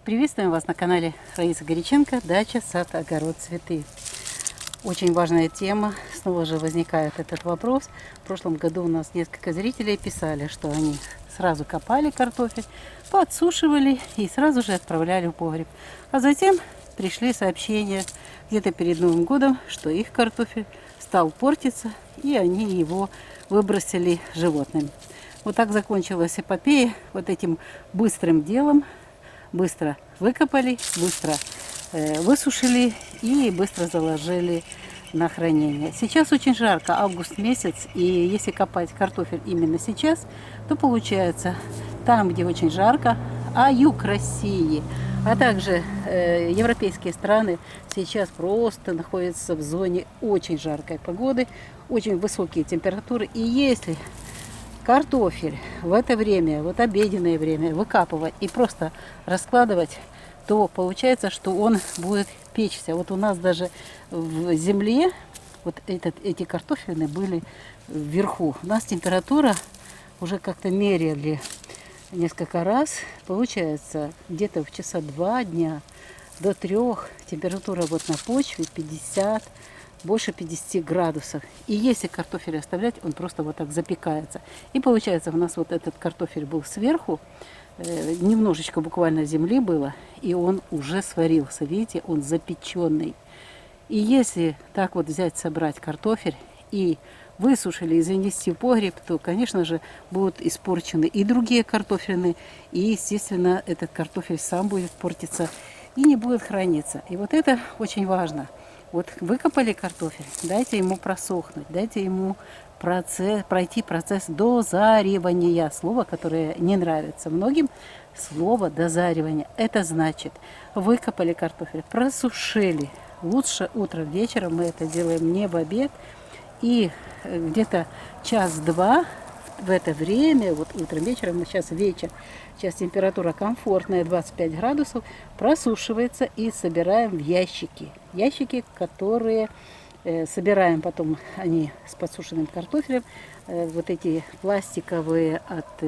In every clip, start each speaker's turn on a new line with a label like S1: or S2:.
S1: Приветствуем вас на канале Раиса Горяченко «Дача, сад, огород, цветы». Очень важная тема. Снова же возникает этот вопрос. В прошлом году у нас несколько зрителей писали, что они сразу копали картофель, подсушивали и сразу же отправляли в погреб. А затем пришли сообщения где-то перед Новым годом, что их картофель стал портиться, и они его выбросили животным. Вот так закончилась эпопея вот этим быстрым делом. Быстро выкопали, быстро высушили и быстро заложили на хранение. Сейчас очень жарко, август месяц, и если копать картофель именно сейчас, то получается там, где очень жарко, а юг России, а также европейские страны сейчас просто находятся в зоне очень жаркой погоды, очень высокие температуры. И если картофель в это время, вот обеденное время, выкапывать и просто раскладывать, то получается, что он будет печься. Вот у нас даже в земле вот эти картофелины были вверху. У нас температура уже как-то меряли несколько раз. Получается, где-то в часа 2 дня до 3 температура вот на почве 50, больше 50 градусов. И если картофель оставлять, он просто вот так запекается. И получается, у нас вот этот картофель был сверху, немножечко буквально земли было, и он уже сварился. Видите, он запеченный. И если так вот взять, собрать картофель и высушили и занести в погреб, то, конечно же, будут испорчены и другие картофелины, и, естественно, этот картофель сам будет портиться и не будет храниться. И вот это очень важно. Вот выкопали картофель, дайте ему просохнуть, дайте ему пройти процесс дозаривания. Слово, которое не нравится многим, слово дозаривание. Это значит, выкопали картофель, просушили. Лучше утром, вечером мы это делаем не в обед. И где-то час-два в это время, вот утром, вечером, сейчас вечер, сейчас температура комфортная, 25 градусов, просушивается и собираем в ящики. Ящики, которые собираем потом, они с подсушенным картофелем, вот эти пластиковые от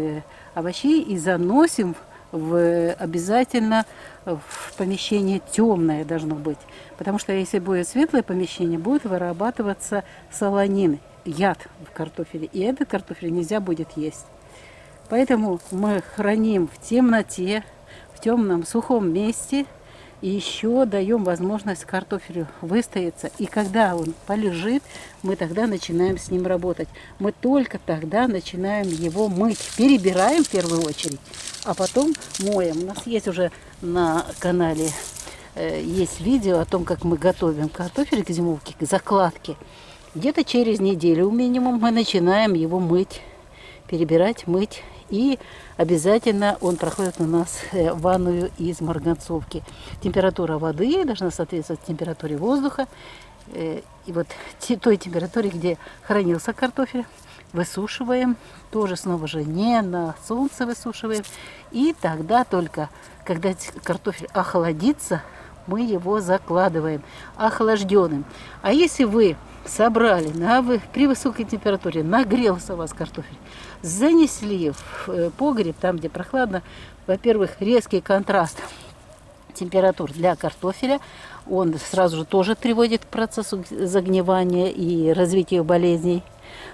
S1: овощей, и заносим обязательно в помещение темное должно быть. Потому что если будет светлое помещение, будет вырабатываться солонин, яд в картофеле. И этот картофель нельзя будет есть. Поэтому мы храним в темноте, в темном сухом месте. И еще даем возможность картофелю выстояться. И когда он полежит, мы тогда начинаем с ним работать. Мы только тогда начинаем его мыть. Перебираем в первую очередь, а потом моем. У нас есть уже на канале есть видео о том, как мы готовим картофель к зимовке, к закладке. Где-то через неделю минимум мы начинаем его мыть, перебирать, мыть. И обязательно он проходит у нас ванную из марганцовки. Температура воды должна соответствовать температуре воздуха. И вот той температуре, где хранился картофель, высушиваем. Тоже снова же не на солнце высушиваем. И тогда только, когда картофель охладится, мы его закладываем охлажденным. А если вы собрали при высокой температуре, нагрелся у вас картофель, занесли в погреб, там, где прохладно, во-первых, резкий контраст температур для картофеля, он сразу же тоже приводит к процессу загнивания и развитию болезней.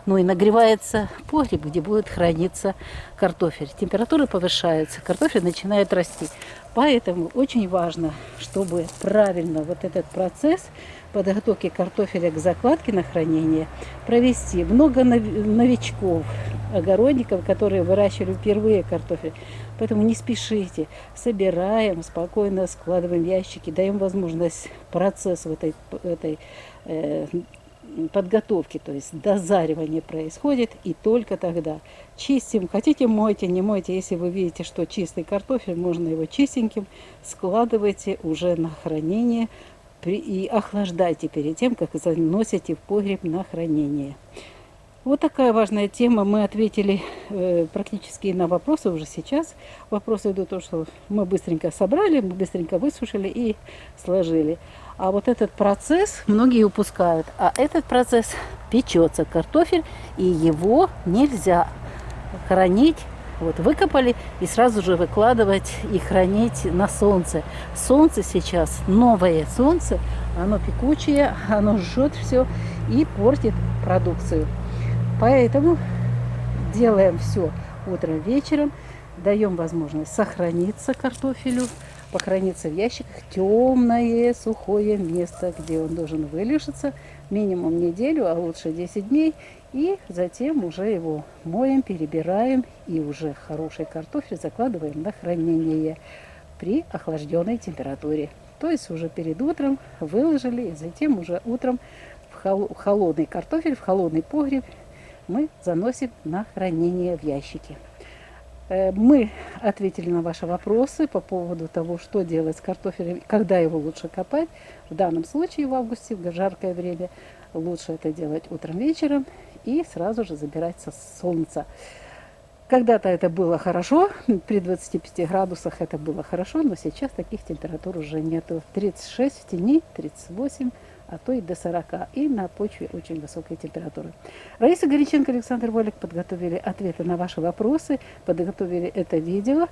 S1: Ну и нагревается погреб, где будет храниться картофель. Температуры повышаются, картофель начинает расти. Поэтому очень важно, чтобы правильно вот этот процесс подготовки картофеля к закладке на хранение провести. Много новичков, огородников, которые выращивали впервые картофель. Поэтому не спешите, собираем, спокойно складываем в ящики, даем возможность процессу этой подготовки, то есть дозаривание происходит, и только тогда чистим. Хотите, мойте, не мойте. Если вы видите, что чистый картофель, можно его чистеньким, складывайте уже на хранение и охлаждайте перед тем, как заносите в погреб на хранение. Вот такая важная тема. Мы ответили практически на вопросы уже сейчас. Вопросы идут то, что мы быстренько собрали, мы быстренько высушили и сложили. А вот этот процесс многие упускают. А этот процесс печется картофель, и его нельзя хранить Вот, выкопали и сразу же выкладывать и хранить на солнце. Солнце сейчас, новое солнце, оно пекучее, оно жжет все и портит продукцию. Поэтому делаем все утром, вечером, даем возможность сохраниться картофелю, похорониться в ящиках, темное, сухое место, где он должен вылежаться минимум неделю, а лучше 10 дней. И затем уже его моем, перебираем и уже хороший картофель закладываем на хранение при охлажденной температуре. То есть уже перед утром выложили, и затем уже утром в холодный картофель, в холодный погреб мы заносим на хранение в ящики. Мы ответили на ваши вопросы по поводу того, что делать с картофелем, когда его лучше копать. В данном случае в августе, в жаркое время, лучше это делать утром, вечером и сразу же забирать со солнца. Когда-то это было хорошо, при 25 градусах это было хорошо, но сейчас таких температур уже нету. 36 в тени, 38, а то и до 40. И на почве очень высокой температуры. Раиса Горяченко, Александр Волик подготовили ответы на ваши вопросы, подготовили это видео.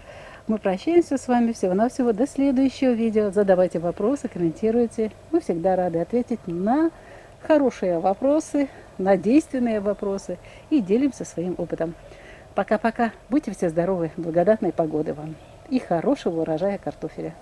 S1: Мы прощаемся с вами всего-навсего до следующего видео. Задавайте вопросы, комментируйте. Мы всегда рады ответить на хорошие вопросы, на действенные вопросы и делимся своим опытом. Пока-пока. Будьте все здоровы, благодатной погоды вам и хорошего урожая картофеля.